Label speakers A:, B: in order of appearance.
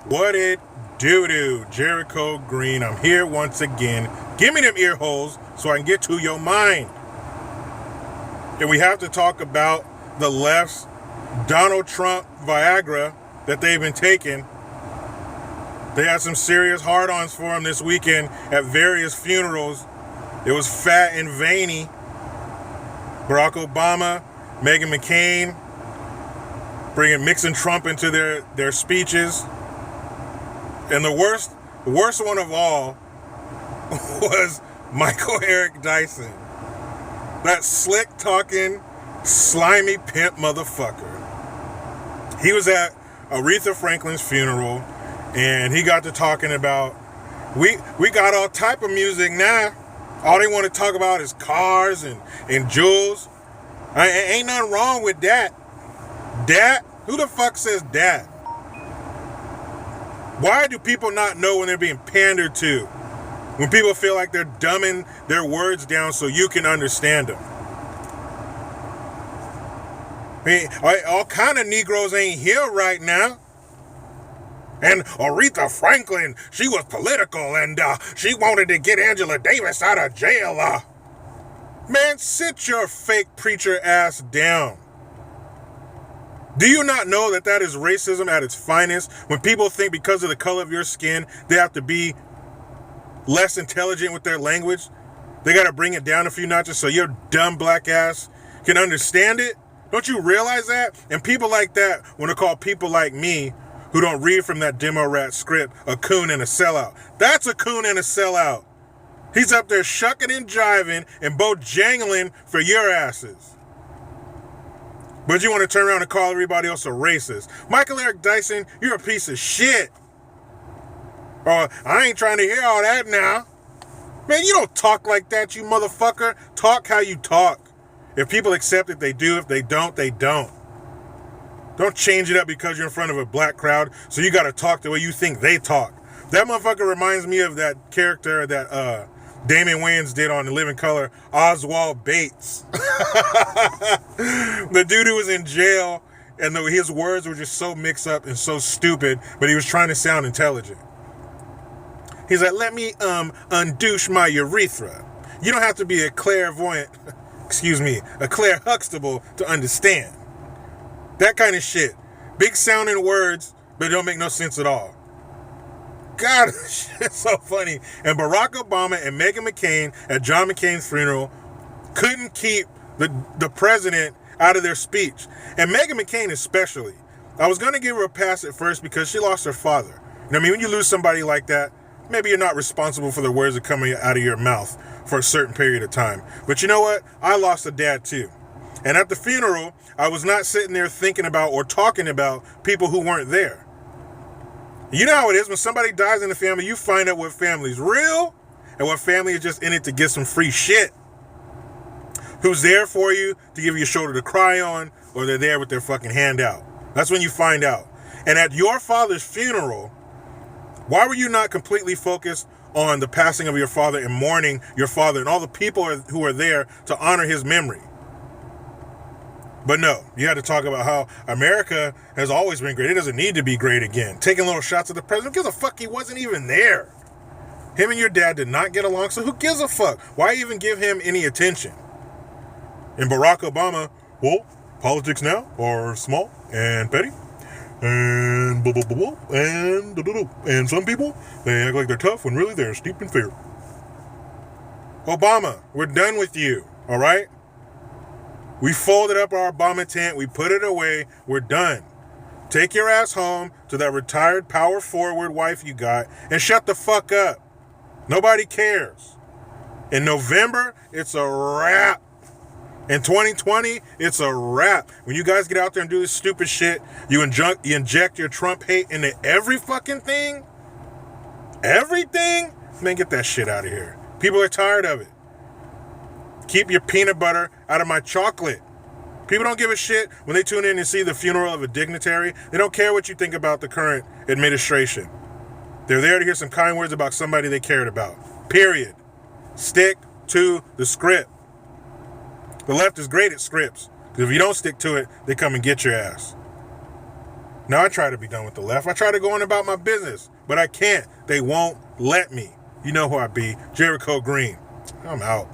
A: What it do? Jericho Green. I'm here once again. Give me them ear holes so I can get to your mind. And we have to talk about the left's Donald Trump Viagra that they've been taking. They had some serious hard-ons for him this weekend at various funerals. It was fat and veiny. Barack Obama, Meghan McCain, mixing Trump into their speeches. And the worst one of all was Michael Eric Dyson. That slick-talking, slimy pimp motherfucker. He was at Aretha Franklin's funeral, and he got to talking about, we got all type of music now. All they want to talk about is cars and jewels. Ain't nothing wrong with that. Dat? Who the fuck says dat? Why do people not know when they're being pandered to? When people feel like they're dumbing their words down so you can understand them. I mean, all kind of Negroes ain't here right now. And Aretha Franklin, she was political and she wanted to get Angela Davis out of jail. Man, sit your fake preacher ass down. Do you not know that is racism at its finest? When people think because of the color of your skin, they have to be less intelligent with their language. They got to bring it down a few notches so your dumb black ass can understand it. Don't you realize that? And people like that want to call people like me who don't read from that demo rat script a coon and a sellout. That's a coon and a sellout. He's up there shucking and jiving and both jangling for your asses. But you want to turn around and call everybody else a racist. Michael Eric Dyson, you're a piece of shit. Oh, I ain't trying to hear all that now. Man, you don't talk like that, you motherfucker. Talk how you talk. If people accept it, they do. If they don't, they don't. Don't change it up because you're in front of a black crowd, so you got to talk the way you think they talk. That motherfucker reminds me of that character that Damon Wayans did on The Living Color, Oswald Bates. The dude who was in jail, and his words were just so mixed up and so stupid, but he was trying to sound intelligent. He's like, let me undouche my urethra. You don't have to be a clairvoyant, a Claire Huxtable to understand. That kind of shit. Big sounding words, but it don't make no sense at all. God, it's so funny. And Barack Obama and Meghan McCain at John McCain's funeral couldn't keep the president out of their speech. And Meghan McCain especially. I was going to give her a pass at first because she lost her father. And I mean, when you lose somebody like that, maybe you're not responsible for the words that come out of your mouth for a certain period of time. But you know what? I lost a dad too. And at the funeral, I was not sitting there thinking about or talking about people who weren't there. You know how it is when somebody dies in the family, you find out what family's real and what family is just in it to get some free shit. Who's there for you to give you a shoulder to cry on, or they're there with their fucking hand out. That's when you find out. And at your father's funeral, why were you not completely focused on the passing of your father and mourning your father and all the people who are there to honor his memory? But no, you had to talk about how America has always been great. It doesn't need to be great again. Taking little shots at the president. Who gives a fuck? He wasn't even there. Him and your dad did not get along, so who gives a fuck? Why even give him any attention? And Barack Obama, well, politics now are small and petty. And blah, blah, blah, blah, and blah, blah, blah. And some people, they act like they're tough when really they're steeped in fear. Obama, we're done with you, all right? We folded up our Obama tent. We put it away. We're done. Take your ass home to that retired power forward wife you got and shut the fuck up. Nobody cares. In November, it's a wrap. In 2020, it's a wrap. When you guys get out there and do this stupid shit, you inject your Trump hate into every fucking thing. Everything? Man, get that shit out of here. People are tired of it. Keep your peanut butter out of my chocolate. People don't give a shit when they tune in and see the funeral of a dignitary. They don't care what you think about the current administration. They're there to hear some kind words about somebody they cared about. Period. Stick to the script. The left is great at scripts. Because if you don't stick to it, they come and get your ass. Now I try to be done with the left. I try to go on about my business, but I can't. They won't let me. You know who I be. Jericho Green. I'm out.